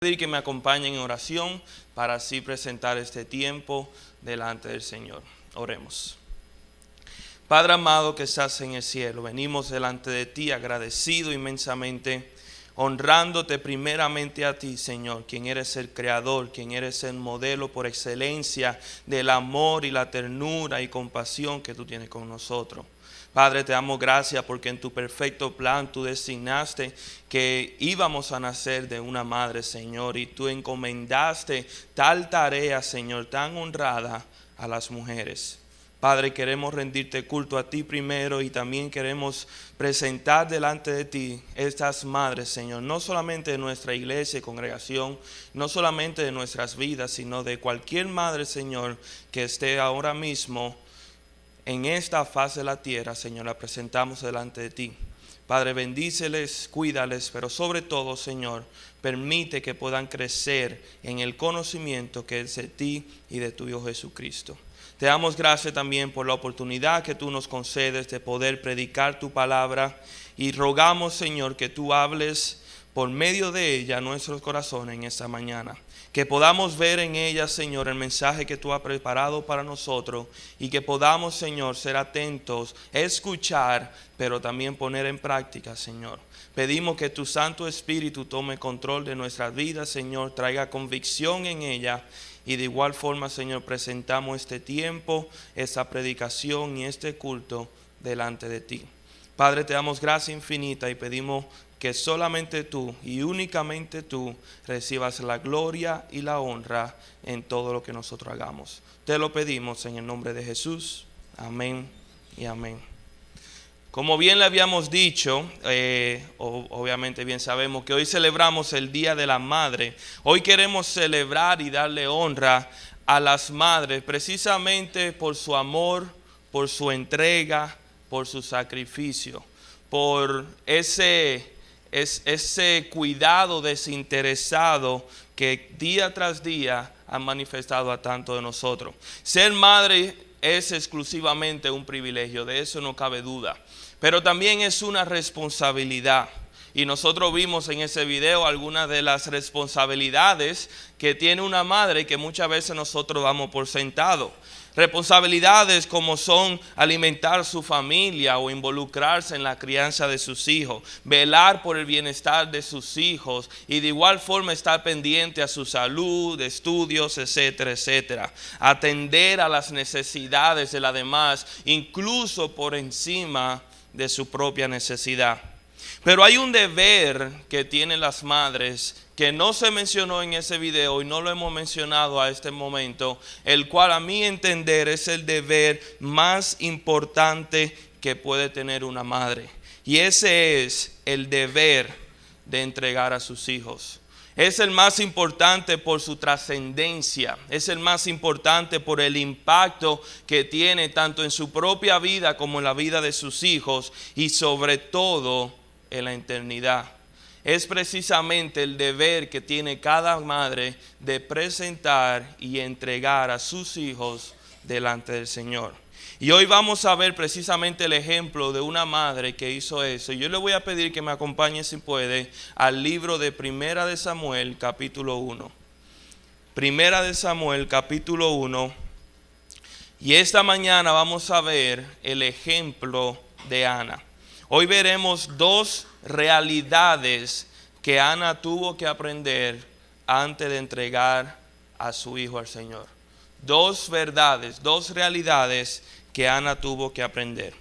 Pedir que me acompañen en oración para así presentar este tiempo delante del Señor. Oremos. Padre amado que estás en el cielo, venimos delante de ti agradecido inmensamente, honrándote primeramente a ti, Señor, quien eres el creador, quien eres el modelo por excelencia del amor y la ternura y compasión que tú tienes con nosotros. Padre, te damos gracias porque en tu perfecto plan tú designaste que íbamos a nacer de una madre, Señor, y tú encomendaste tal tarea, Señor, tan honrada a las mujeres. Padre, queremos rendirte culto a ti primero y también queremos presentar delante de ti estas madres, Señor, no solamente de nuestra iglesia y congregación, no solamente de nuestras vidas, sino de cualquier madre, Señor, que esté ahora mismo en esta faz de la tierra, Señor, la presentamos delante de ti. Padre, bendíceles, cuídales, pero sobre todo, Señor, permite que puedan crecer en el conocimiento que es de ti y de tu Hijo Jesucristo. Te damos gracias también por la oportunidad que tú nos concedes de poder predicar tu palabra y rogamos, Señor, que tú hables por medio de ella a nuestros corazones en esta mañana. Que podamos ver en ella, Señor, el mensaje que tú has preparado para nosotros y que podamos, Señor, ser atentos, escuchar, pero también poner en práctica, Señor. Pedimos que tu Santo Espíritu tome control de nuestras vidas, Señor, traiga convicción en ella y de igual forma, Señor, presentamos este tiempo, esta predicación y este culto delante de ti. Padre, te damos gracia infinita y pedimos que solamente tú y únicamente tú recibas la gloria y la honra en todo lo que nosotros hagamos. Te lo pedimos en el nombre de Jesús. Amén y amén. Como bien le habíamos dicho, obviamente bien sabemos que hoy celebramos el Día de la Madre. Hoy queremos celebrar y darle honra a las madres precisamente por su amor, por su entrega, por su sacrificio, por ese cuidado desinteresado que día tras día han manifestado a tanto de nosotros. Ser madre es exclusivamente un privilegio, de eso no cabe duda, pero también es una responsabilidad. Y nosotros vimos en ese video algunas de las responsabilidades que tiene una madre que muchas veces nosotros damos por sentado. Responsabilidades como son alimentar su familia o involucrarse en la crianza de sus hijos, velar por el bienestar de sus hijos y de igual forma estar pendiente a su salud, estudios, etcétera, etcétera. Atender a las necesidades de las demás, incluso por encima de su propia necesidad. Pero hay un deber que tienen las madres que no se mencionó en ese video y no lo hemos mencionado a este momento, el cual a mi entender es el deber más importante que puede tener una madre. Y ese es el deber de entregar a sus hijos. Es el más importante por su trascendencia, es el más importante por el impacto que tiene tanto en su propia vida como en la vida de sus hijos y sobre todo en la eternidad. Es precisamente el deber que tiene cada madre de presentar y entregar a sus hijos delante del Señor. Y hoy vamos a ver precisamente el ejemplo de una madre que hizo eso. Yo le voy a pedir que me acompañe, si puede, al libro de Primera de Samuel, capítulo 1. Primera de Samuel, capítulo 1. Y esta mañana vamos a ver el ejemplo de Ana. Hoy veremos dos realidades que Ana tuvo que aprender antes de entregar a su hijo al Señor. Dos verdades, dos realidades que Ana tuvo que aprender.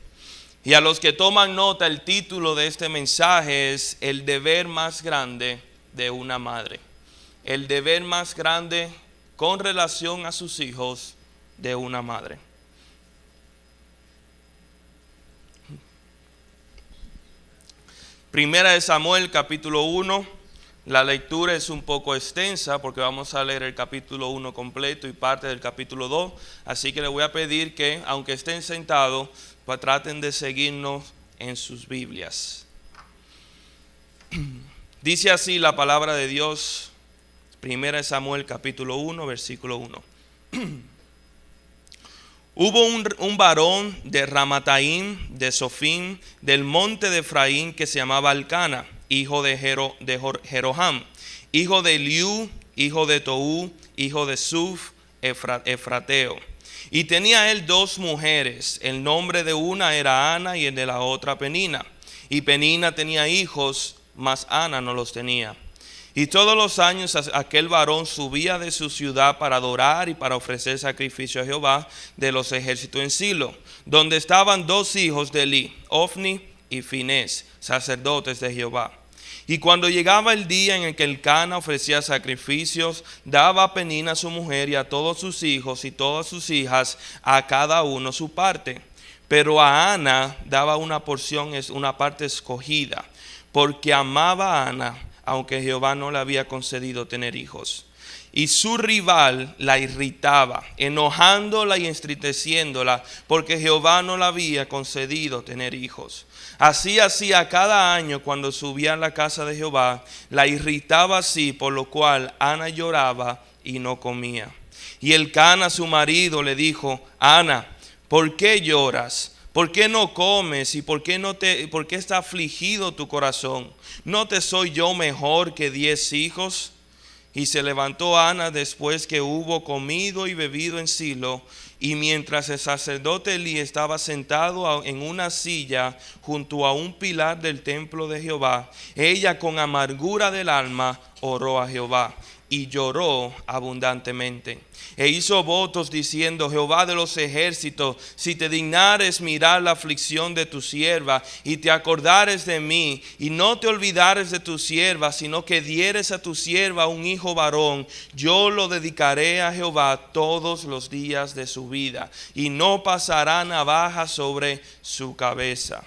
Y a los que toman nota, el título de este mensaje es el deber más grande de una madre. El deber más grande con relación a sus hijos de una madre. Primera de Samuel, capítulo 1. La lectura es un poco extensa porque vamos a leer el capítulo 1 completo y parte del capítulo 2. Así que les voy a pedir que, aunque estén sentados, pues traten de seguirnos en sus Biblias. Dice así la palabra de Dios, Primera de Samuel, capítulo 1, versículo 1. Hubo un varón de Ramataim, de Sofim, del monte de Efraín, que se llamaba Elcana, hijo de Jeroham, hijo de Eliú, hijo de Toú, hijo de Suf, efrateo. Y tenía él 2 mujeres, el nombre de una era Ana y el de la otra Penina. Y Penina tenía hijos, mas Ana no los tenía. Y todos los años aquel varón subía de su ciudad para adorar y para ofrecer sacrificio a Jehová de los ejércitos en Silo, donde estaban 2 hijos de Elí, Ofni y Finés, sacerdotes de Jehová. Y cuando llegaba el día en el que Elcana ofrecía sacrificios, daba a Penina su mujer y a todos sus hijos y todas sus hijas, a cada uno su parte. Pero a Ana daba una porción, una parte escogida, porque amaba a Ana, aunque Jehová no le había concedido tener hijos. Y su rival la irritaba, enojándola y entristeciéndola, porque Jehová no le había concedido tener hijos. Así hacía cada año cuando subía a la casa de Jehová, la irritaba así, por lo cual Ana lloraba y no comía. Y Elcana, su marido, le dijo: Ana, ¿por qué lloras? ¿Por qué no comes? ¿Y por qué está afligido tu corazón? ¿No te soy yo mejor que 10 hijos? Y se levantó Ana después que hubo comido y bebido en Silo, y mientras el sacerdote Elí estaba sentado en una silla junto a un pilar del templo de Jehová, ella con amargura del alma oró a Jehová y lloró abundantemente. E hizo votos diciendo: Jehová de los ejércitos, si te dignares mirar la aflicción de tu sierva y te acordares de mí y no te olvidares de tu sierva, sino que dieres a tu sierva un hijo varón, yo lo dedicaré a Jehová todos los días de su vida y no pasará navaja sobre su cabeza.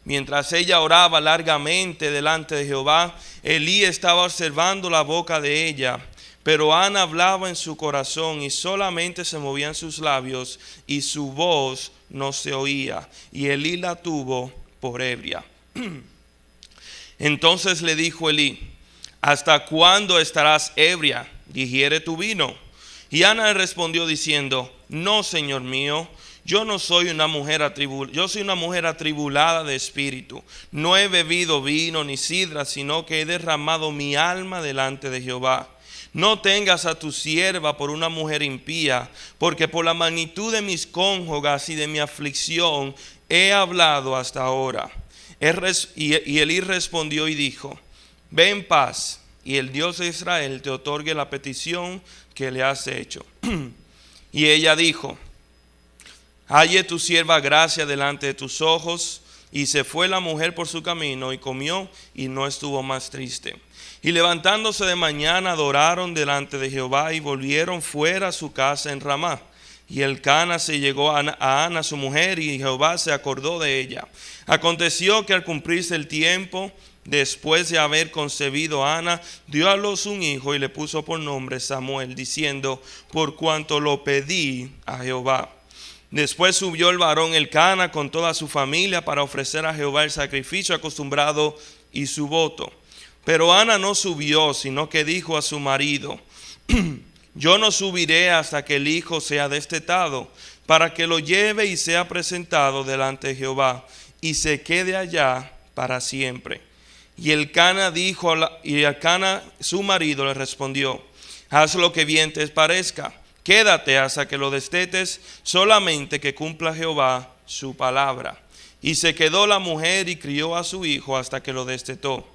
Mientras ella oraba largamente delante de Jehová, Elí estaba observando la boca de ella. Pero Ana hablaba en su corazón y solamente se movían sus labios y su voz no se oía. Y Elí la tuvo por ebria. Entonces le dijo Elí: ¿hasta cuándo estarás ebria? ¿Digiere tu vino? Y Ana le respondió diciendo: no, señor mío. Yo soy una mujer atribulada de espíritu. No he bebido vino ni sidra, sino que he derramado mi alma delante de Jehová. No tengas a tu sierva por una mujer impía, porque por la magnitud de mis cónyuges y de mi aflicción he hablado hasta ahora. Y Elí respondió y dijo: ve en paz, y el Dios de Israel te otorgue la petición que le has hecho. Y ella dijo: halle tu sierva gracia delante de tus ojos. Y se fue la mujer por su camino y comió y no estuvo más triste. Y levantándose de mañana adoraron delante de Jehová y volvieron fuera a su casa en Ramá. Y Elcana se llegó a Ana su mujer y Jehová se acordó de ella. Aconteció que al cumplirse el tiempo, después de haber concebido Ana, dio a luz un hijo y le puso por nombre Samuel, diciendo: por cuanto lo pedí a Jehová. Después subió el varón Elcana con toda su familia para ofrecer a Jehová el sacrificio acostumbrado y su voto. Pero Ana no subió, sino que dijo a su marido: yo no subiré hasta que el hijo sea destetado, para que lo lleve y sea presentado delante de Jehová, y se quede allá para siempre. Y Elcana su marido le respondió: haz lo que bien te parezca. Quédate hasta que lo destetes, solamente que cumpla Jehová su palabra. Y se quedó la mujer y crió a su hijo hasta que lo destetó.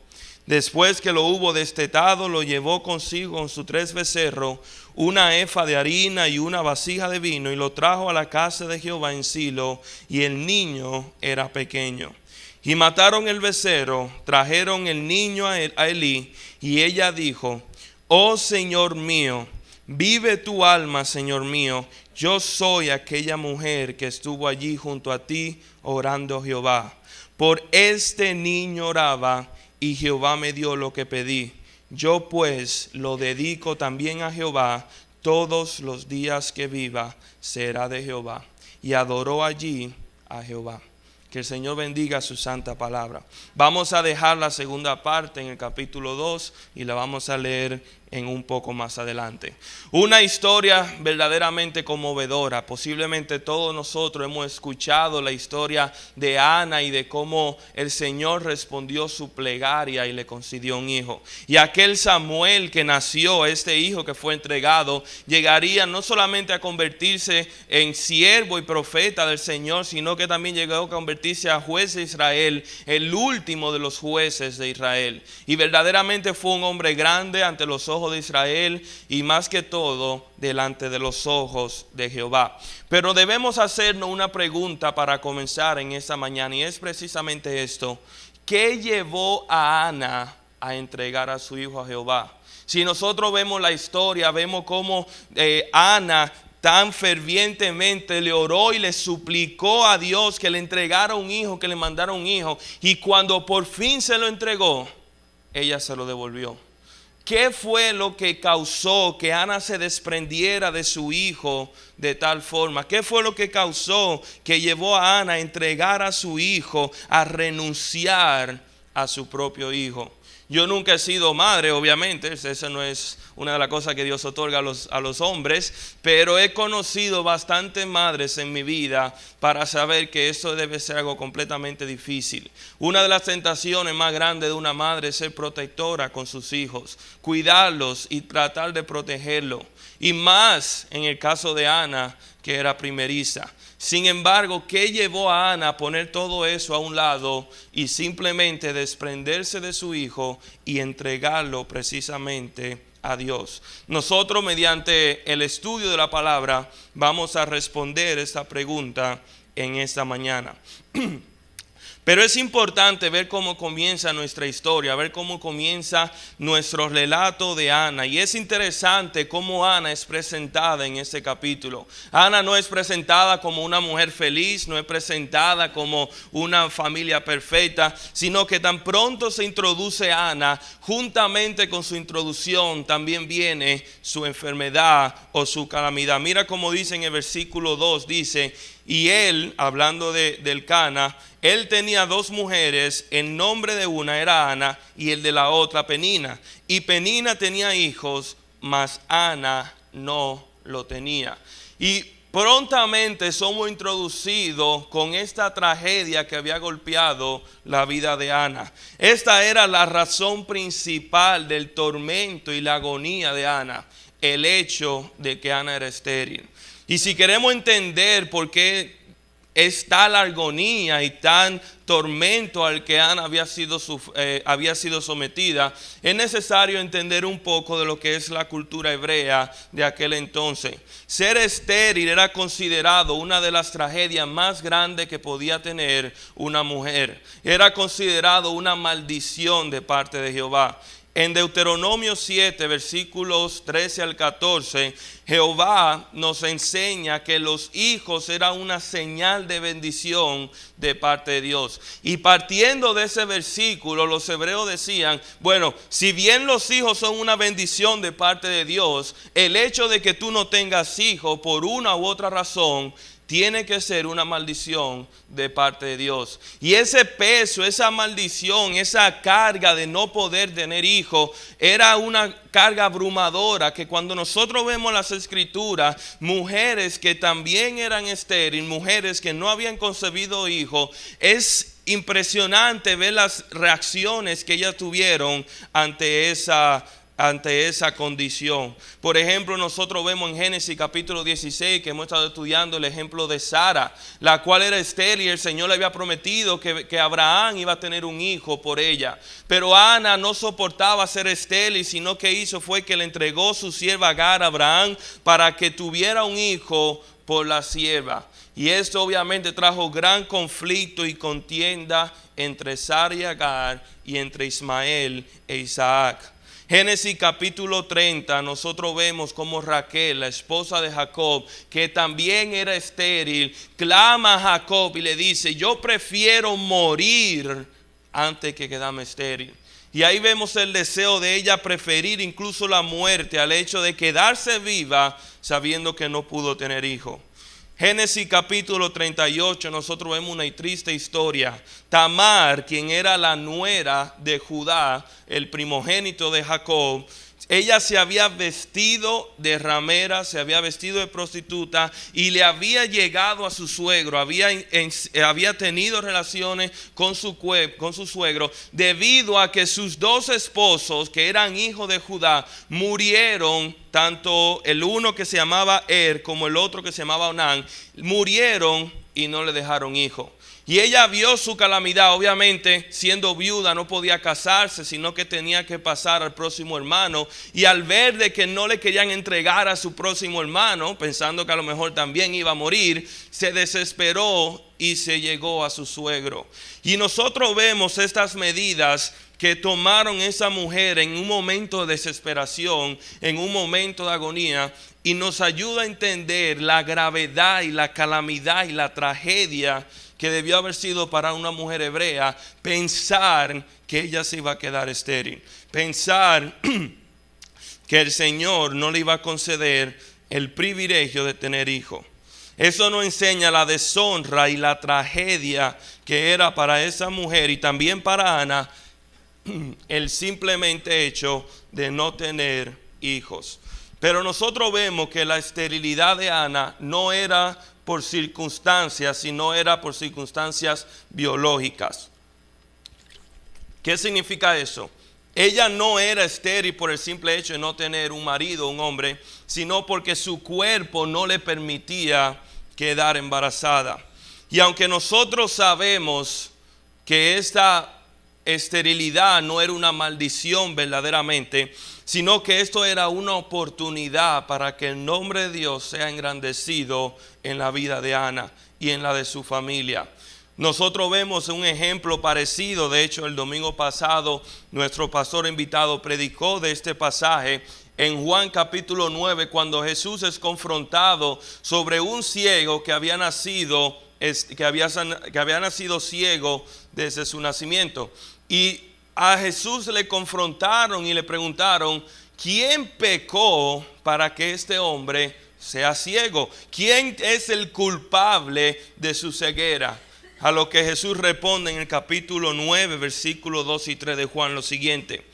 Después que lo hubo destetado, lo llevó consigo con sus 3 becerros, una efa de harina y una vasija de vino, y lo trajo a la casa de Jehová en Silo, y el niño era pequeño. Y mataron el becerro, trajeron el niño a Elí, y ella dijo: oh Señor mío, vive tu alma, Señor mío, yo soy aquella mujer que estuvo allí junto a ti orando a Jehová. Por este niño oraba, y Jehová me dio lo que pedí. Yo pues lo dedico también a Jehová, todos los días que viva será de Jehová. Y adoró allí a Jehová. Que el Señor bendiga su santa palabra. Vamos a dejar la segunda parte en el capítulo 2 y la vamos a leer en un poco más adelante. Una historia verdaderamente conmovedora. Posiblemente todos nosotros hemos escuchado la historia de Ana y de cómo el Señor respondió su plegaria y le concedió un hijo. Y aquel Samuel que nació, este hijo que fue entregado, llegaría no solamente a convertirse en siervo y profeta del Señor, sino que también llegó a convertirse a juez de Israel, el último de los jueces de Israel. Y verdaderamente fue un hombre grande ante los ojos de Israel y más que todo delante de los ojos de Jehová. Pero debemos hacernos una pregunta para comenzar en esta mañana, y es precisamente esto: ¿qué llevó a Ana a entregar a su hijo a Jehová? Si nosotros vemos la historia, vemos cómo Ana tan fervientemente le oró y le suplicó a Dios que le entregara un hijo, que le mandara un hijo, y cuando por fin se lo entregó, ella se lo devolvió. ¿Qué fue lo que causó que Ana se desprendiera de su hijo de tal forma? ¿Qué fue lo que causó que llevó a Ana a entregar a su hijo, a renunciar a su propio hijo? Yo nunca he sido madre, obviamente, esa no es una de las cosas que Dios otorga a los hombres, pero he conocido bastantes madres en mi vida para saber que eso debe ser algo completamente difícil. Una de las tentaciones más grandes de una madre es ser protectora con sus hijos, cuidarlos y tratar de protegerlos, y más en el caso de Ana, que era primeriza. Sin embargo, ¿qué llevó a Ana a poner todo eso a un lado y simplemente desprenderse de su hijo y entregarlo precisamente a Dios? Nosotros, mediante el estudio de la palabra, vamos a responder esta pregunta en esta mañana. Pero es importante ver cómo comienza nuestra historia, ver cómo comienza nuestro relato de Ana. Y es interesante cómo Ana es presentada en este capítulo. Ana no es presentada como una mujer feliz, no es presentada como una familia perfecta, sino que tan pronto se introduce Ana, juntamente con su introducción también viene su enfermedad o su calamidad. Mira cómo dice en el versículo 2, dice: y él, hablando del Cana, él tenía dos mujeres, el nombre de una era Ana y el de la otra Penina. Y Penina tenía hijos, mas Ana no lo tenía. Y prontamente somos introducidos con esta tragedia que había golpeado la vida de Ana. Esta era la razón principal del tormento y la agonía de Ana, el hecho de que Ana era estéril. Y si queremos entender por qué es tal agonía y tan tormento al que Ana había sido sometida, es necesario entender un poco de lo que es la cultura hebrea de aquel entonces. Ser estéril era considerado una de las tragedias más grandes que podía tener una mujer. Era considerado una maldición de parte de Jehová. En Deuteronomio 7, versículos 13 al 14, Jehová nos enseña que los hijos eran una señal de bendición de parte de Dios. Y partiendo de ese versículo, los hebreos decían: bueno, si bien los hijos son una bendición de parte de Dios, el hecho de que tú no tengas hijos por una u otra razón tiene que ser una maldición de parte de Dios. Y ese peso, esa maldición, esa carga de no poder tener hijos, era una carga abrumadora que cuando nosotros vemos las escrituras, mujeres que también eran estériles, mujeres que no habían concebido hijos, es impresionante ver las reacciones que ellas tuvieron ante esa condición. Por ejemplo, nosotros vemos en Génesis capítulo 16 que hemos estado estudiando el ejemplo de Sara, la cual era estéril. El Señor le había prometido que Abraham iba a tener un hijo por ella, pero Ana no soportaba ser estéril, sino que hizo fue que le entregó su sierva Agar a Abraham para que tuviera un hijo por la sierva. Y esto obviamente trajo gran conflicto y contienda entre Sara y Agar y entre Ismael e Isaac. Génesis capítulo 30, nosotros vemos como Raquel, la esposa de Jacob, que también era estéril, clama a Jacob y le dice: yo prefiero morir antes que quedarme estéril. Y ahí vemos el deseo de ella preferir incluso la muerte al hecho de quedarse viva sabiendo que no pudo tener hijo. Génesis capítulo 38, nosotros vemos una triste historia. Tamar, quien era la nuera de Judá, el primogénito de Jacob, ella se había vestido de ramera, se había vestido de prostituta y le había llegado a su suegro, había tenido relaciones con su suegro, debido a que sus dos esposos, que eran hijos de Judá, murieron. Tanto el uno que se llamaba como el otro que se llamaba Onán, murieron y no le dejaron hijo. Y ella vio su calamidad. Obviamente, siendo viuda no podía casarse, sino que tenía que pasar al próximo hermano. Y al ver de que no le querían entregar a su próximo hermano, pensando que a lo mejor también iba a morir, se desesperó y se llegó a su suegro. Y nosotros vemos estas medidas que tomaron esa mujer en un momento de desesperación, en un momento de agonía, y nos ayuda a entender la gravedad y la calamidad y la tragedia que debió haber sido para una mujer hebrea pensar que ella se iba a quedar estéril, pensar que el Señor no le iba a conceder el privilegio de tener hijo. Eso nos enseña la deshonra y la tragedia que era para esa mujer y también para Ana el simplemente hecho de no tener hijos. Pero nosotros vemos que la esterilidad de Ana no era por circunstancias, sino era por circunstancias biológicas. ¿Qué significa eso? Ella no era estéril por el simple hecho de no tener un marido, un hombre, sino porque su cuerpo no le permitía quedar embarazada. Y aunque nosotros sabemos que esta esterilidad no era una maldición verdaderamente, sino que esto era una oportunidad para que el nombre de Dios sea engrandecido en la vida de Ana y en la de su familia. Nosotros vemos un ejemplo parecido. De hecho, el domingo pasado nuestro pastor invitado predicó de este pasaje en Juan capítulo 9, cuando Jesús es confrontado sobre un ciego que había nacido ciego desde su nacimiento. Y a Jesús le confrontaron y le preguntaron: ¿quién pecó para que este hombre sea ciego? ¿Quién es el culpable de su ceguera? A lo que Jesús responde en el capítulo 9, versículos 2 y 3 de Juan lo siguiente.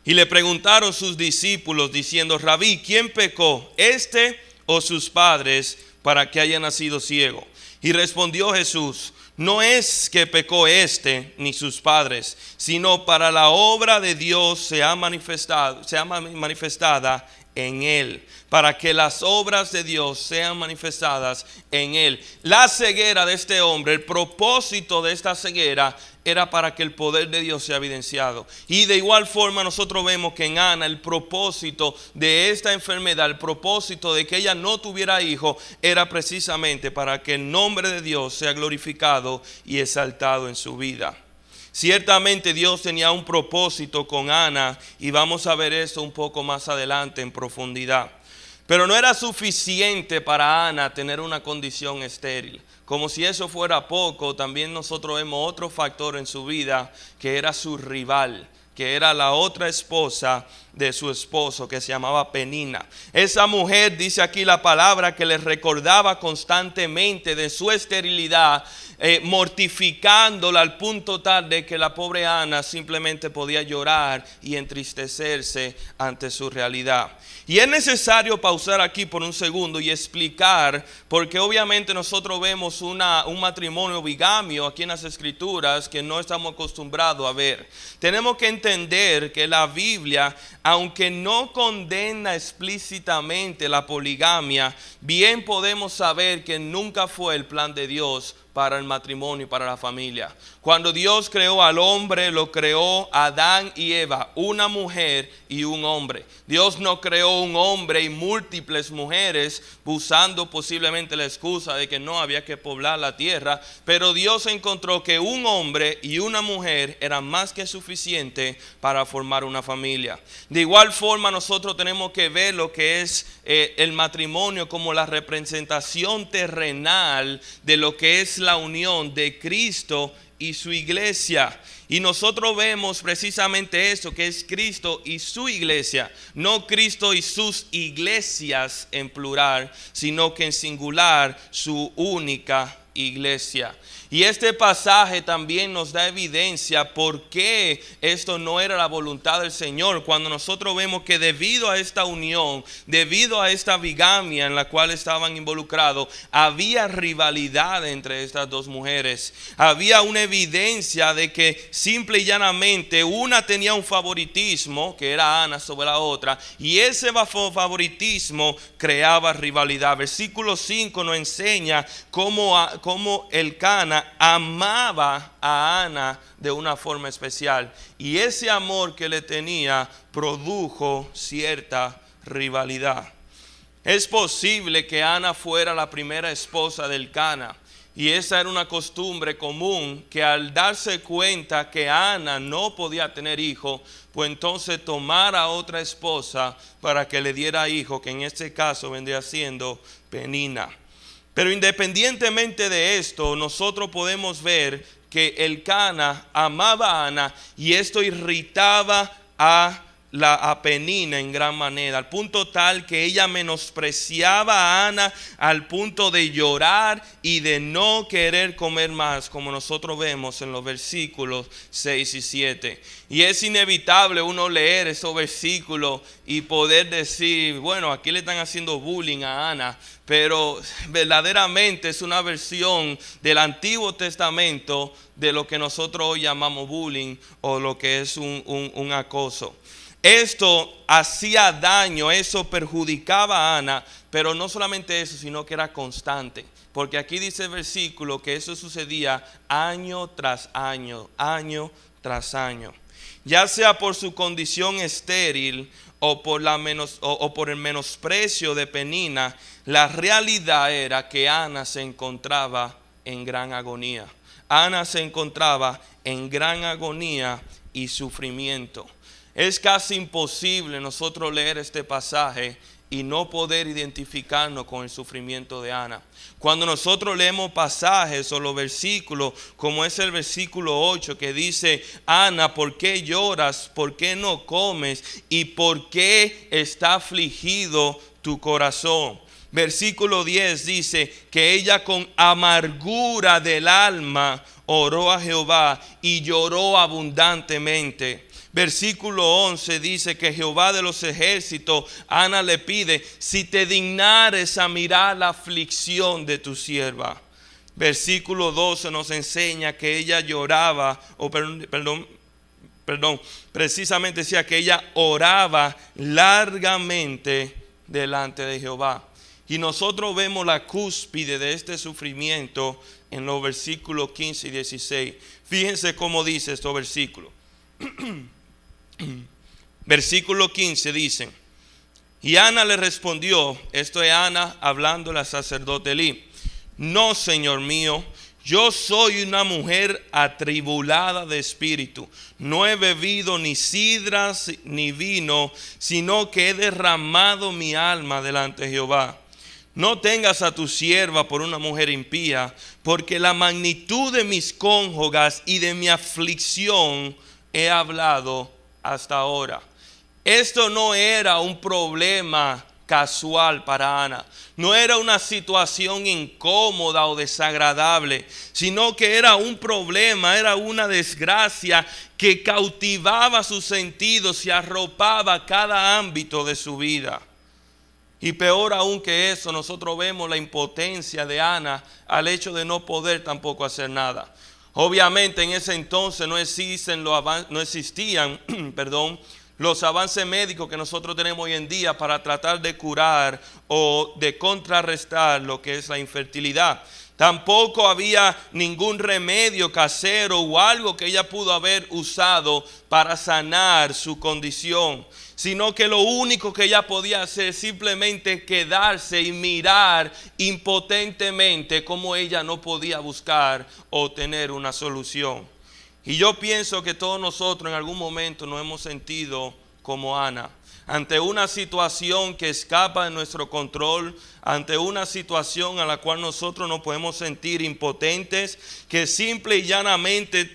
Y le preguntaron sus discípulos diciendo: Rabí, ¿quién pecó, este o sus padres, para que haya nacido ciego? Y respondió Jesús: no es que pecó este ni sus padres, sino para la obra de Dios sea manifestada en él, para que las obras de Dios sean manifestadas en él. La ceguera de este hombre, el propósito de esta ceguera era para que el poder de Dios sea evidenciado. Y de igual forma nosotros vemos que en Ana el propósito de esta enfermedad, el propósito de que ella no tuviera hijo, era precisamente para que el nombre de Dios sea glorificado y exaltado en su vida. Ciertamente Dios tenía un propósito con Ana y vamos a ver esto un poco más adelante en profundidad. Pero no era suficiente para Ana tener una condición estéril. Como si eso fuera poco, también nosotros vemos otro factor en su vida que era su rival, que era la otra esposa de su esposo, que se llamaba Penina. Esa mujer, dice aquí la palabra, que le recordaba constantemente de su esterilidad, mortificándola al punto tal de que la pobre Ana simplemente podía llorar y entristecerse ante su realidad. Y es necesario pausar aquí por un segundo y explicar, porque obviamente nosotros vemos un matrimonio bigamio aquí en las Escrituras que no estamos acostumbrados a ver. Tenemos que entender que la Biblia, aunque no condena explícitamente la poligamia, bien podemos saber que nunca fue el plan de Dios para el matrimonio y para la familia. Cuando Dios creó al hombre, lo creó Adán y Eva, una mujer y un hombre. Dios no creó un hombre y múltiples mujeres usando posiblemente la excusa de que no había que poblar la tierra, pero Dios encontró que un hombre y una mujer eran más que suficiente para formar una familia. De igual forma nosotros tenemos que ver lo que es el matrimonio como la representación terrenal de lo que es la unión de Cristo y su iglesia. Y nosotros vemos precisamente eso, que es Cristo y su iglesia, no Cristo y sus iglesias en plural, sino que en singular su única iglesia. Y este pasaje también nos da evidencia por qué esto no era la voluntad del Señor. Cuando nosotros vemos que debido a esta unión, debido a esta bigamia en la cual estaban involucrados, había rivalidad entre estas dos mujeres. Había una evidencia de que simple y llanamente una tenía un favoritismo, que era Ana sobre la otra, y ese favoritismo creaba rivalidad. Versículo 5 nos enseña cómo Elcana amaba a Ana de una forma especial, y ese amor que le tenía produjo cierta rivalidad. Es posible que Ana fuera la primera esposa de Elcana, y esa era una costumbre común, que al darse cuenta que Ana no podía tener hijo, pues entonces tomara otra esposa para que le diera hijo, que en este caso vendría siendo Penina. Pero independientemente de esto, nosotros podemos ver que Elcana amaba a Ana, y esto irritaba a Penina en gran manera, al punto tal que ella menospreciaba a Ana al punto de llorar y de no querer comer más, como nosotros vemos en los versículos 6 y 7. Y es inevitable uno leer esos versículos y poder decir, bueno, aquí le están haciendo bullying a Ana, pero verdaderamente es una versión del Antiguo Testamento de lo que nosotros hoy llamamos bullying, o lo que es un acoso. Esto hacía daño, eso perjudicaba a Ana, pero no solamente eso, sino que era constante. Porque aquí dice el versículo que eso sucedía año tras año, año tras año. Ya sea por su condición estéril o por el menosprecio de Penina, la realidad era que Ana se encontraba en gran agonía. Ana se encontraba en gran agonía y sufrimiento. Es casi imposible nosotros leer este pasaje y no poder identificarnos con el sufrimiento de Ana. Cuando nosotros leemos pasajes o los versículos, como es el versículo 8 que dice, Ana, ¿por qué lloras? ¿Por qué no comes? ¿Y por qué está afligido tu corazón? Versículo 10 dice que ella con amargura del alma oró a Jehová y lloró abundantemente. Versículo 11 dice que Jehová de los ejércitos, Ana le pide, si te dignares a mirar la aflicción de tu sierva. Versículo 12 nos enseña que ella lloraba, precisamente decía que ella oraba largamente delante de Jehová. Y nosotros vemos la cúspide de este sufrimiento en los versículos 15 y 16. Fíjense cómo dice estos versículos. Versículo 15 dice, y Ana le respondió, esto es Ana hablándole al sacerdote Elí, no, Señor mío, yo soy una mujer atribulada de espíritu, no he bebido ni sidras ni vino, sino que he derramado mi alma delante de Jehová. No tengas a tu sierva por una mujer impía, porque la magnitud de mis cónyuges y de mi aflicción he hablado hasta ahora. Esto no era un problema casual para Ana, no era una situación incómoda o desagradable, sino que era un problema, era una desgracia que cautivaba sus sentidos y arropaba cada ámbito de su vida. Y peor aún que eso, nosotros vemos la impotencia de Ana al hecho de no poder tampoco hacer nada. Obviamente en ese entonces no existían los avances médicos que nosotros tenemos hoy en día para tratar de curar o de contrarrestar lo que es la infertilidad. Tampoco había ningún remedio casero o algo que ella pudo haber usado para sanar su condición, sino que lo único que ella podía hacer es simplemente quedarse y mirar impotentemente cómo ella no podía buscar o tener una solución. Y yo pienso que todos nosotros en algún momento nos hemos sentido como Ana, ante una situación que escapa de nuestro control, ante una situación a la cual nosotros nos podemos sentir impotentes, que simple y llanamente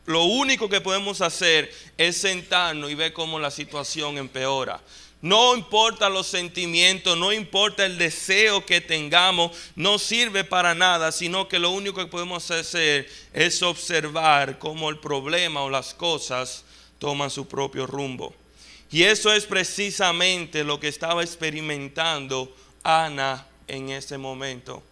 lo único que podemos hacer es sentarnos y ver cómo la situación empeora. No importa los sentimientos, no importa el deseo que tengamos, no sirve para nada, sino que lo único que podemos hacer es observar cómo el problema o las cosas toman su propio rumbo. Y eso es precisamente lo que estaba experimentando Ana en ese momento.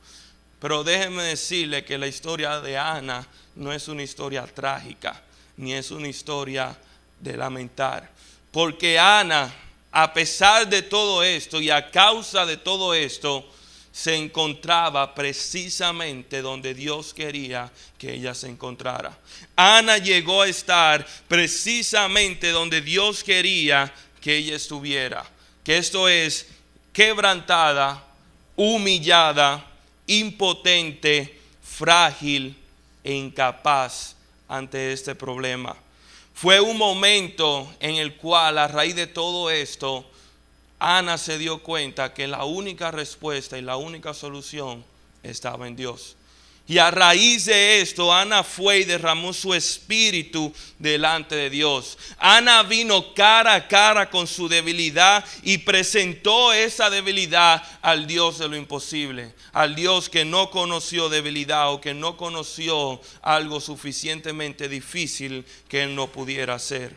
Pero déjeme decirle que la historia de Ana no es una historia trágica, ni es una historia de lamentar. Porque Ana, a pesar de todo esto y a causa de todo esto, se encontraba precisamente donde Dios quería que ella se encontrara. Ana llegó a estar precisamente donde Dios quería que ella estuviera. Que esto es quebrantada, humillada, impotente, frágil e incapaz ante este problema. Fue un momento en el cual, a raíz de todo esto, Ana se dio cuenta que la única respuesta y la única solución estaba en Dios. Y a raíz de esto, Ana fue y derramó su espíritu delante de Dios. Ana vino cara a cara con su debilidad y presentó esa debilidad al Dios de lo imposible. Al Dios que no conoció debilidad o que no conoció algo suficientemente difícil que Él no pudiera hacer.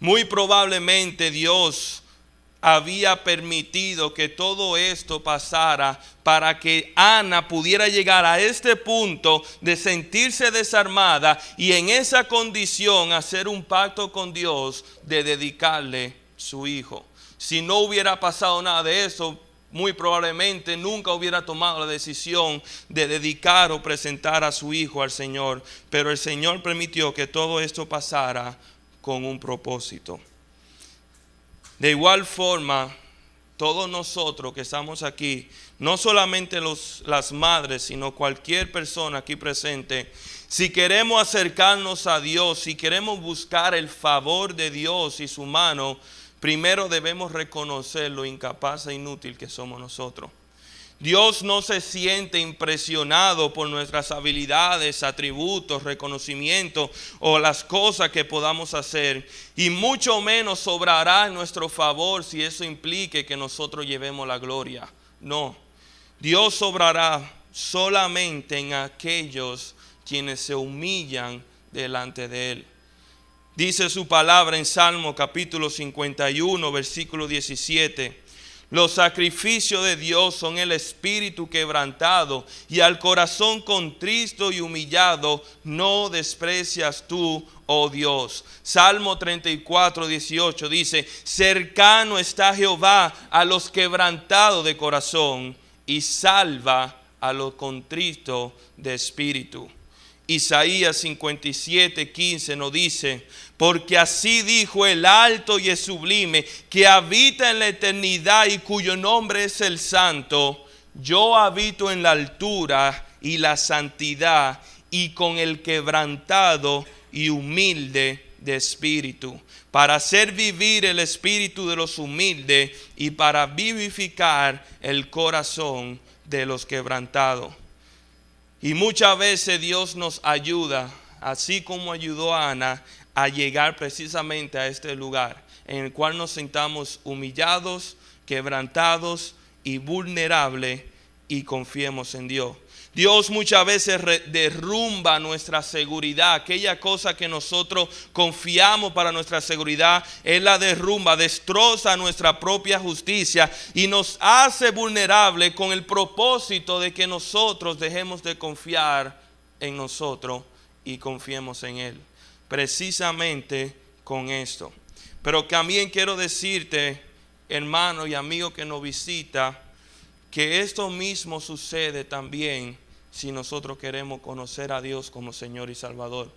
Muy probablemente Dios había permitido que todo esto pasara para que Ana pudiera llegar a este punto de sentirse desarmada y en esa condición hacer un pacto con Dios de dedicarle su hijo. Si no hubiera pasado nada de eso, muy probablemente nunca hubiera tomado la decisión de dedicar o presentar a su hijo al Señor. Pero el Señor permitió que todo esto pasara con un propósito. De igual forma, todos nosotros que estamos aquí, no solamente las madres, sino cualquier persona aquí presente, si queremos acercarnos a Dios, si queremos buscar el favor de Dios y su mano, primero debemos reconocer lo incapaz e inútil que somos nosotros. Dios no se siente impresionado por nuestras habilidades, atributos, reconocimiento o las cosas que podamos hacer. Y mucho menos sobrará en nuestro favor si eso implique que nosotros llevemos la gloria. No, Dios sobrará solamente en aquellos quienes se humillan delante de Él. Dice su palabra en Salmo capítulo 51, versículo 17. Los sacrificios de Dios son el espíritu quebrantado, y al corazón contrito y humillado no desprecias tú, oh Dios. Salmo 34, 18 dice: cercano está Jehová a los quebrantados de corazón, y salva a los contritos de espíritu. Isaías 57, 15 nos dice: porque así dijo el alto y el sublime, que habita en la eternidad y cuyo nombre es el Santo: yo habito en la altura y la santidad, y con el quebrantado y humilde de espíritu, para hacer vivir el espíritu de los humildes y para vivificar el corazón de los quebrantados. Y muchas veces Dios nos ayuda, así como ayudó a Ana, a llegar precisamente a este lugar en el cual nos sintamos humillados, quebrantados y vulnerables, y confiemos en Dios. Dios muchas veces derrumba nuestra seguridad. Aquella cosa que nosotros confiamos para nuestra seguridad, Él la derrumba, destroza nuestra propia justicia y nos hace vulnerables con el propósito de que nosotros dejemos de confiar en nosotros y confiemos en Él. Precisamente con esto. Pero también quiero decirte, hermano y amigo que nos visita, que esto mismo sucede también si nosotros queremos conocer a Dios como Señor y Salvador.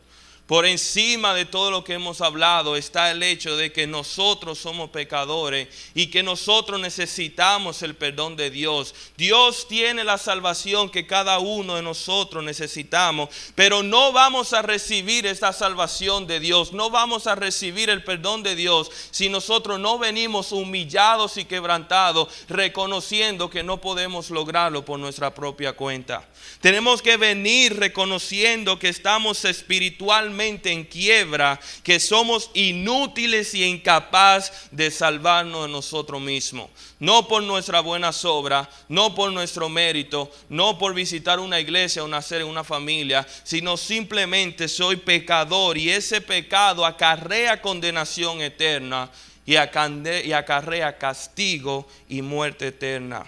Por encima de todo lo que hemos hablado está el hecho de que nosotros somos pecadores y que nosotros necesitamos el perdón de Dios. Dios tiene la salvación que cada uno de nosotros necesitamos, pero no vamos a recibir esta salvación de Dios, no vamos a recibir el perdón de Dios si nosotros no venimos humillados y quebrantados, reconociendo que no podemos lograrlo por nuestra propia cuenta. Tenemos que venir reconociendo que estamos espiritualmente completamente en quiebra, que somos inútiles y incapaces de salvarnos de nosotros mismos. No por nuestra buena obra, no por nuestro mérito, no por visitar una iglesia o nacer en una familia, sino simplemente soy pecador y ese pecado acarrea condenación eterna y acarrea castigo y muerte eterna.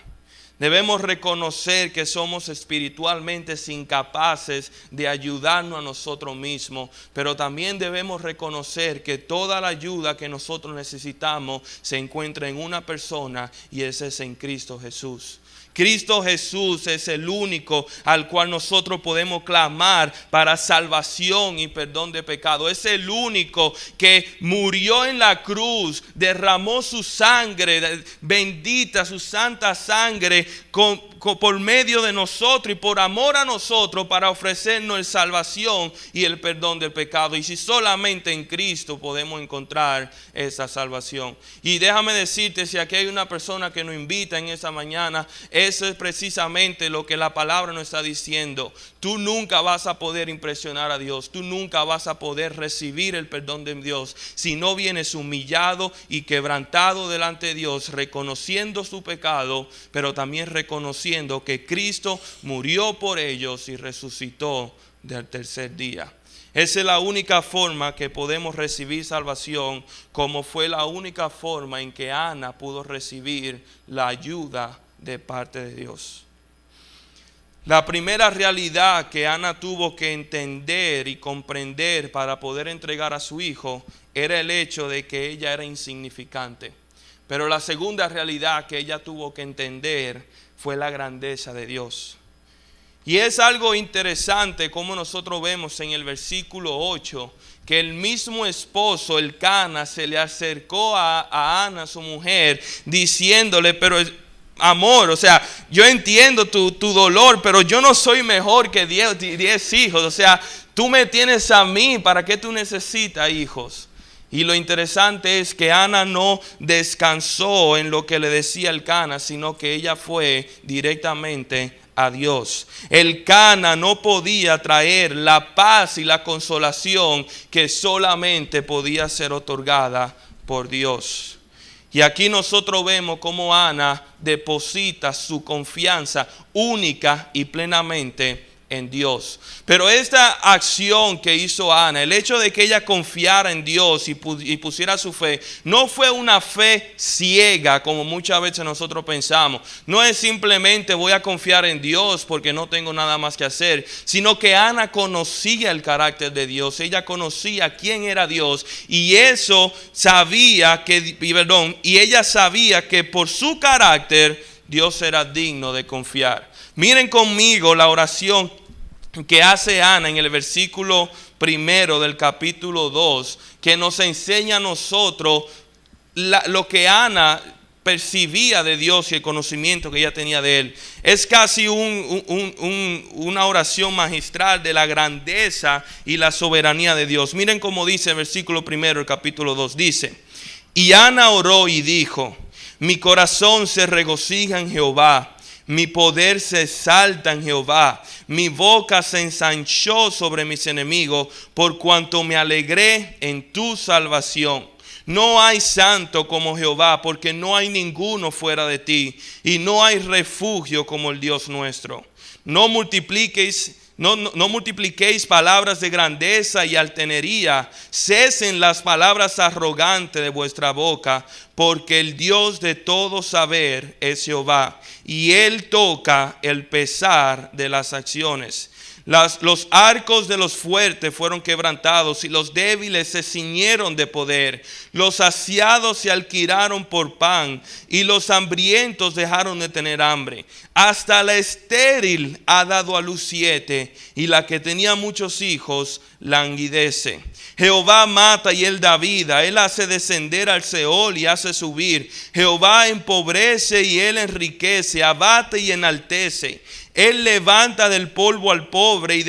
Debemos reconocer que somos espiritualmente incapaces de ayudarnos a nosotros mismos, pero también debemos reconocer que toda la ayuda que nosotros necesitamos se encuentra en una persona, y ese es en Cristo Jesús. Cristo Jesús es el único al cual nosotros podemos clamar para salvación y perdón de pecado. Es el único que murió en la cruz, derramó su sangre bendita, su santa sangre por medio de nosotros y por amor a nosotros, para ofrecernos la salvación y el perdón del pecado. Y si solamente en Cristo podemos encontrar esa salvación. Y déjame decirte, si aquí hay una persona que nos invita en esa mañana, eso es precisamente lo que la palabra nos está diciendo. Tú nunca vas a poder impresionar a Dios. Tú nunca vas a poder recibir el perdón de Dios si no vienes humillado y quebrantado delante de Dios, reconociendo su pecado, pero también reconociendo que Cristo murió por ellos y resucitó del tercer día. Esa es la única forma que podemos recibir salvación, como fue la única forma en que Ana pudo recibir la ayuda de parte de Dios. La primera realidad que Ana tuvo que entender y comprender para poder entregar a su hijo era el hecho de que ella era insignificante. Pero la segunda realidad que ella tuvo que entender fue la grandeza de Dios. Y es algo interesante como nosotros vemos en el versículo 8, que el mismo esposo, el Cana, se le acercó a Ana, su mujer, diciéndole: pero amor, o sea, yo entiendo tu dolor, pero yo no soy mejor que 10 hijos. O sea, tú me tienes a mí, ¿para qué tú necesitas hijos? Y lo interesante es que Ana no descansó en lo que le decía el Cana, sino que ella fue directamente a Dios. El Cana no podía traer la paz y la consolación que solamente podía ser otorgada por Dios. Y aquí nosotros vemos cómo Ana deposita su confianza única y plenamente en Dios. Pero esta acción que hizo Ana, el hecho de que ella confiara en Dios y pusiera su fe, no fue una fe ciega como muchas veces nosotros pensamos. No es simplemente voy a confiar en Dios porque no tengo nada más que hacer, sino que Ana conocía el carácter de Dios. Ella conocía quién era Dios, y eso sabía y ella sabía que por su carácter Dios era digno de confiar. Miren conmigo la oración que hace Ana en el versículo 1 del capítulo 2, que nos enseña a nosotros lo que Ana percibía de Dios y el conocimiento que ella tenía de Él. Es casi una oración magistral de la grandeza y la soberanía de Dios. Miren cómo dice el versículo 1 del capítulo 2. Dice: y Ana oró y dijo: mi corazón se regocija en Jehová, mi poder se exalta en Jehová, mi boca se ensanchó sobre mis enemigos, por cuanto me alegré en tu salvación. No hay santo como Jehová, porque no hay ninguno fuera de ti, y no hay refugio como el Dios nuestro. No multipliquéis palabras de grandeza y altanería, cesen las palabras arrogantes de vuestra boca, porque el Dios de todo saber es Jehová, y Él toca el pesar de las acciones. Los arcos de los fuertes fueron quebrantados, y los débiles se ciñeron de poder. Los saciados se alquilaron por pan, y los hambrientos dejaron de tener hambre. Hasta la estéril ha dado a luz 7, y la que tenía muchos hijos languidece. Jehová mata y Él da vida. Él hace descender al Seol y hace subir. Jehová empobrece y Él enriquece, abate y enaltece. Él levanta del polvo al pobre y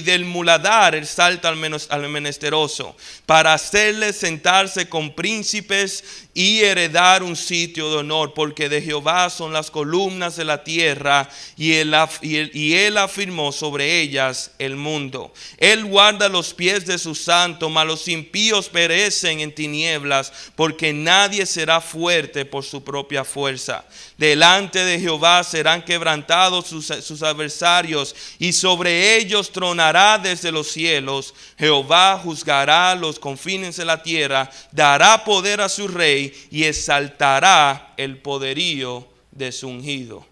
del muladar exalta al menesteroso, para hacerle sentarse con príncipes y heredar un sitio de honor, porque de Jehová son las columnas de la tierra y él afirmó sobre ellas el mundo. Él guarda los pies de su santo, mas los impíos perecen en tinieblas, porque nadie será fuerte por su propia fuerza. Delante de Jehová serán quebrantados sus adversarios, y sobre ellos tronará desde los cielos. Jehová juzgará los confines de la tierra, dará poder a su rey y exaltará el poderío de su ungido.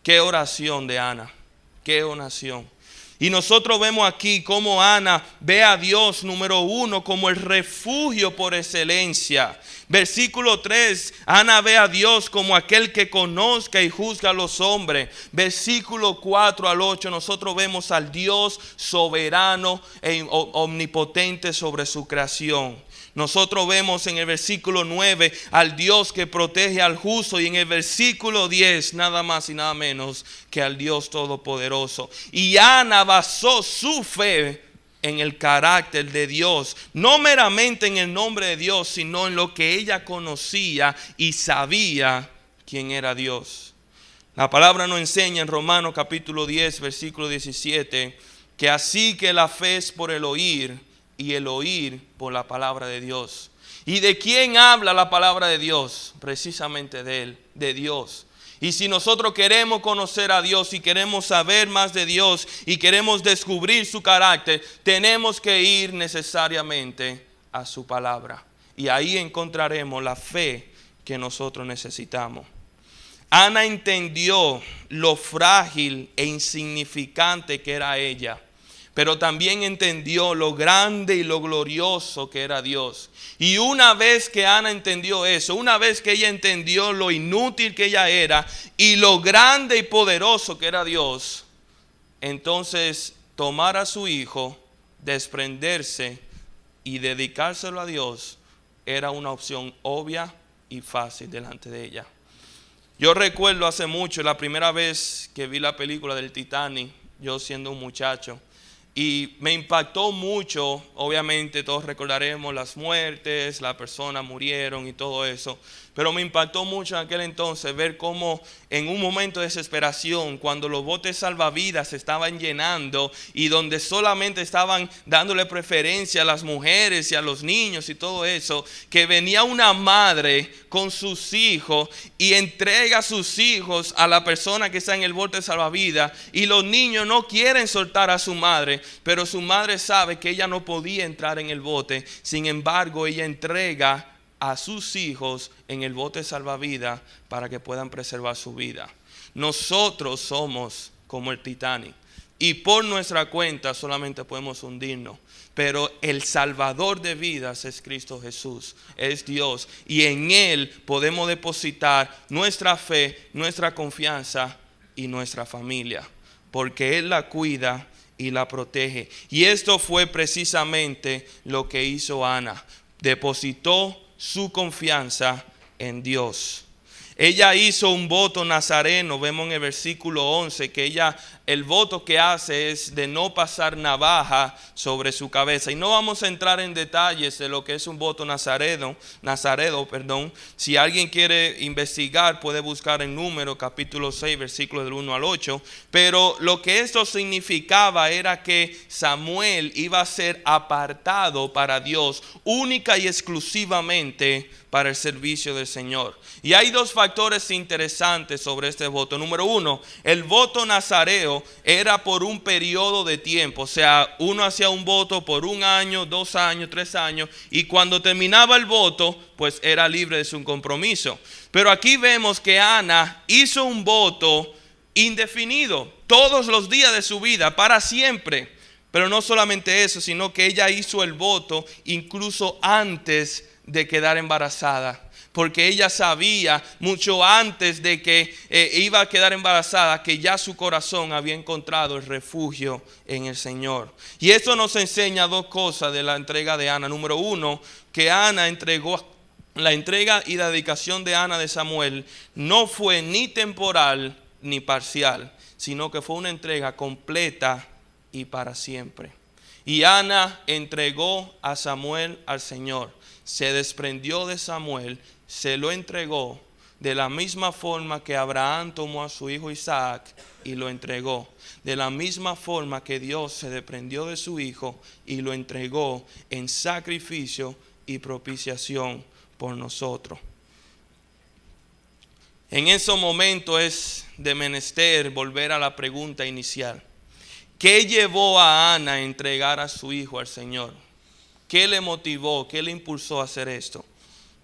Qué oración de Ana, qué oración. Y nosotros vemos aquí cómo Ana ve a Dios, número uno, como el refugio por excelencia. Versículo 3, Ana ve a Dios como aquel que conozca y juzga a los hombres. Versículo 4 al 8, nosotros vemos al Dios soberano e omnipotente sobre su creación. Nosotros vemos en el versículo 9 al Dios que protege al justo, y en el versículo 10 nada más y nada menos que al Dios todopoderoso. Y Ana basó su fe en el carácter de Dios, no meramente en el nombre de Dios, sino en lo que ella conocía y sabía quién era Dios. La palabra nos enseña en Romanos capítulo 10 versículo 17 que así que la fe es por el oír, y el oír por la palabra de Dios. ¿Y de quién habla la palabra de Dios? Precisamente de Él, de Dios. Y si nosotros queremos conocer a Dios y queremos saber más de Dios y queremos descubrir su carácter, tenemos que ir necesariamente a su palabra. Y ahí encontraremos la fe que nosotros necesitamos. Ana entendió lo frágil e insignificante que era ella, pero también entendió lo grande y lo glorioso que era Dios. Y una vez que Ana entendió eso, una vez que ella entendió lo inútil que ella era y lo grande y poderoso que era Dios, entonces tomar a su hijo, desprenderse y dedicárselo a Dios era una opción obvia y fácil delante de ella. Yo recuerdo hace mucho, la primera vez que vi la película del Titanic, yo siendo un muchacho, y me impactó mucho. Obviamente todos recordaremos las muertes, las personas murieron y todo eso. Pero me impactó mucho en aquel entonces ver cómo en un momento de desesperación, cuando los botes salvavidas se estaban llenando y donde solamente estaban dándole preferencia a las mujeres y a los niños y todo eso, que venía una madre con sus hijos y entrega a sus hijos a la persona que está en el bote salvavidas, y los niños no quieren soltar a su madre, pero su madre sabe que ella no podía entrar en el bote. Sin embargo, ella entrega a sus hijos en el bote salvavidas para que puedan preservar su vida. Nosotros somos como el Titanic y por nuestra cuenta solamente podemos hundirnos, pero el Salvador de vidas es Cristo Jesús, es Dios, y en Él podemos depositar nuestra fe, nuestra confianza y nuestra familia, porque Él la cuida y la protege. Y esto fue precisamente lo que hizo Ana. Depositó su confianza en Dios. Ella hizo un voto nazareno. Vemos en el versículo 11 que ella, el voto que hace es de no pasar navaja sobre su cabeza. Y no vamos a entrar en detalles de lo que es un voto nazareno. Si alguien quiere investigar, puede buscar en Números capítulo 6, versículos del 1 al 8. Pero lo que esto significaba era que Samuel iba a ser apartado para Dios, única y exclusivamente para el servicio del Señor. Y hay dos factores interesantes sobre este voto. Número uno, el voto nazareo era por un periodo de tiempo. O sea, uno hacía un voto por 1 año, 2 años, 3 años, y cuando terminaba el voto, pues era libre de su compromiso. Pero aquí vemos que Ana hizo un voto indefinido, todos los días de su vida, para siempre. Pero no solamente eso, sino que ella hizo el voto incluso antes de quedar embarazada, porque ella sabía mucho antes de que iba a quedar embarazada que ya su corazón había encontrado el refugio en el Señor. Y esto nos enseña dos cosas de la entrega de Ana. Número uno, que Ana entregó, la entrega y la dedicación de Ana de Samuel no fue ni temporal ni parcial. sino que fue una entrega completa y para siempre. Y Ana entregó a Samuel al Señor, se desprendió de Samuel, se lo entregó de la misma forma que Abraham tomó a su hijo Isaac y lo entregó. De la misma forma que Dios se desprendió de su hijo y lo entregó en sacrificio y propiciación por nosotros. En ese momento es de menester volver a la pregunta inicial. ¿Qué llevó a Ana a entregar a su hijo al Señor? ¿Qué le motivó? ¿Qué le impulsó a hacer esto?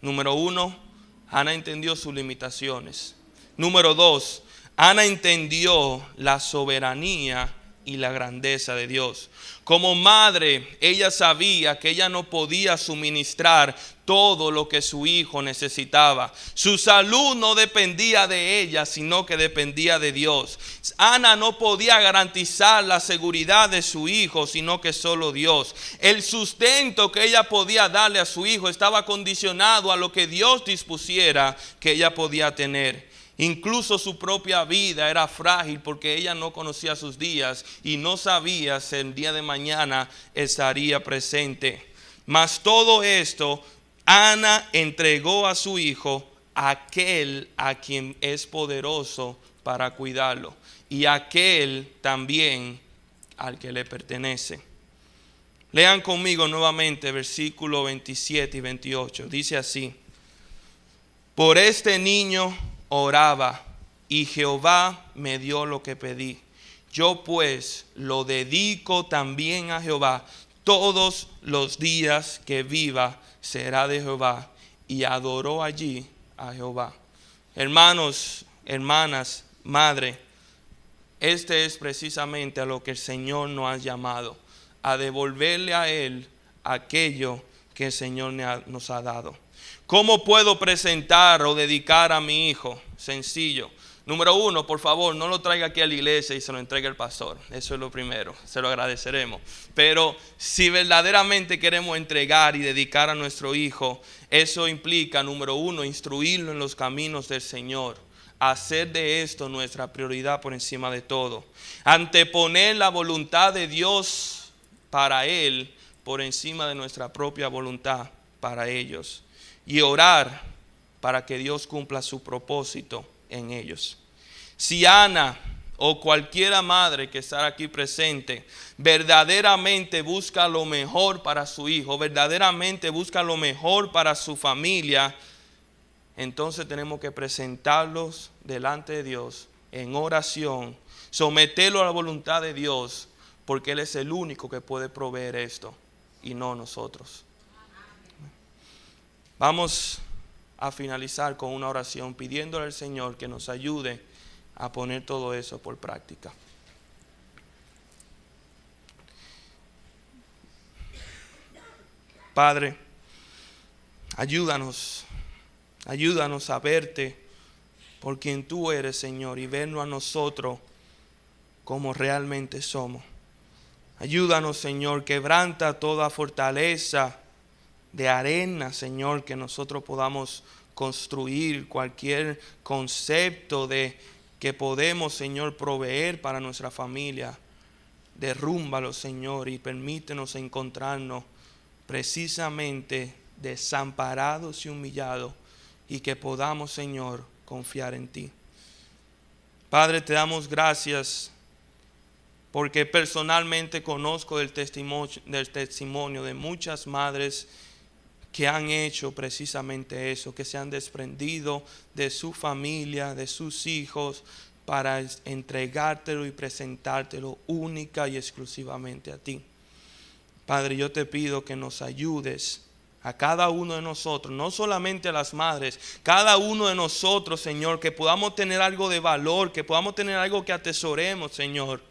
Número 1, Ana entendió sus limitaciones. Número 2, Ana entendió la soberanía y la grandeza de Dios. Como madre, ella sabía que ella no podía suministrar todo lo que su hijo necesitaba. Su salud no dependía de ella, sino que dependía de Dios. Ana no podía garantizar la seguridad de su hijo, sino que solo Dios. El sustento que ella podía darle a su hijo estaba condicionado a lo que Dios dispusiera que ella podía tener. Incluso su propia vida era frágil porque ella no conocía sus días y no sabía si el día de mañana estaría presente. Mas todo esto, Ana entregó a su hijo a aquel a quien es poderoso para cuidarlo y aquel también al que le pertenece. Lean conmigo nuevamente versículos 27 y 28. Dice así: por este niño oraba y Jehová me dio lo que pedí. Yo pues lo dedico también a Jehová. Todos los días que viva será de Jehová. Y adoró allí a Jehová. Hermanos, hermanas, madre, este es precisamente a lo que el Señor nos ha llamado, a devolverle a Él aquello que el Señor nos ha dado. ¿Cómo puedo presentar o dedicar a mi hijo? Sencillo. Número 1, por favor, no lo traiga aquí a la iglesia y se lo entregue al pastor. Eso es lo primero, se lo agradeceremos. Pero si verdaderamente queremos entregar y dedicar a nuestro hijo, eso implica, número 1, instruirlo en los caminos del Señor. Hacer de esto nuestra prioridad por encima de todo. Anteponer la voluntad de Dios para Él por encima de nuestra propia voluntad para ellos. Y orar para que Dios cumpla su propósito en ellos. Si Ana o cualquiera madre que está aquí presente verdaderamente busca lo mejor para su hijo, verdaderamente busca lo mejor para su familia, entonces tenemos que presentarlos delante de Dios en oración, someterlo a la voluntad de Dios, porque Él es el único que puede proveer esto y no nosotros. Vamos a finalizar con una oración pidiéndole al Señor que nos ayude a poner todo eso por práctica. Padre, ayúdanos a verte por quien tú eres, Señor, y vernos a nosotros como realmente somos. Ayúdanos, Señor, quebranta toda fortaleza de arena, Señor, que nosotros podamos construir, cualquier concepto de que podemos, Señor, proveer para nuestra familia. Derrúmbalo, Señor, y permítenos encontrarnos precisamente desamparados y humillados, y que podamos, Señor, confiar en ti. Padre, te damos gracias porque personalmente conozco del testimonio de muchas madres que han hecho precisamente eso, que se han desprendido de su familia, de sus hijos, para entregártelo y presentártelo única y exclusivamente a ti. Padre, yo te pido que nos ayudes a cada uno de nosotros, no solamente a las madres, cada uno de nosotros, Señor, que podamos tener algo de valor, que podamos tener algo que atesoremos, Señor,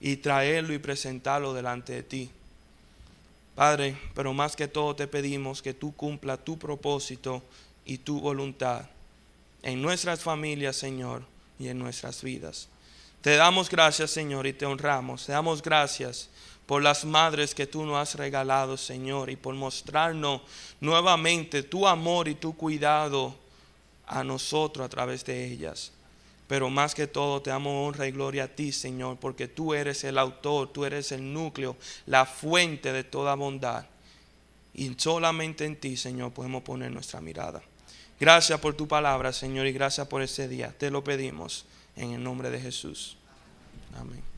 y traerlo y presentarlo delante de ti. Padre, pero más que todo te pedimos que tú cumpla tu propósito y tu voluntad en nuestras familias, Señor, y en nuestras vidas. Te damos gracias, Señor, y te honramos. Te damos gracias por las madres que tú nos has regalado, Señor, y por mostrarnos nuevamente tu amor y tu cuidado a nosotros a través de ellas. Pero más que todo te damos honra y gloria a ti, Señor, porque tú eres el autor, tú eres el núcleo, la fuente de toda bondad. Y solamente en ti, Señor, podemos poner nuestra mirada. Gracias por tu palabra, Señor, y gracias por ese día. Te lo pedimos en el nombre de Jesús. Amén.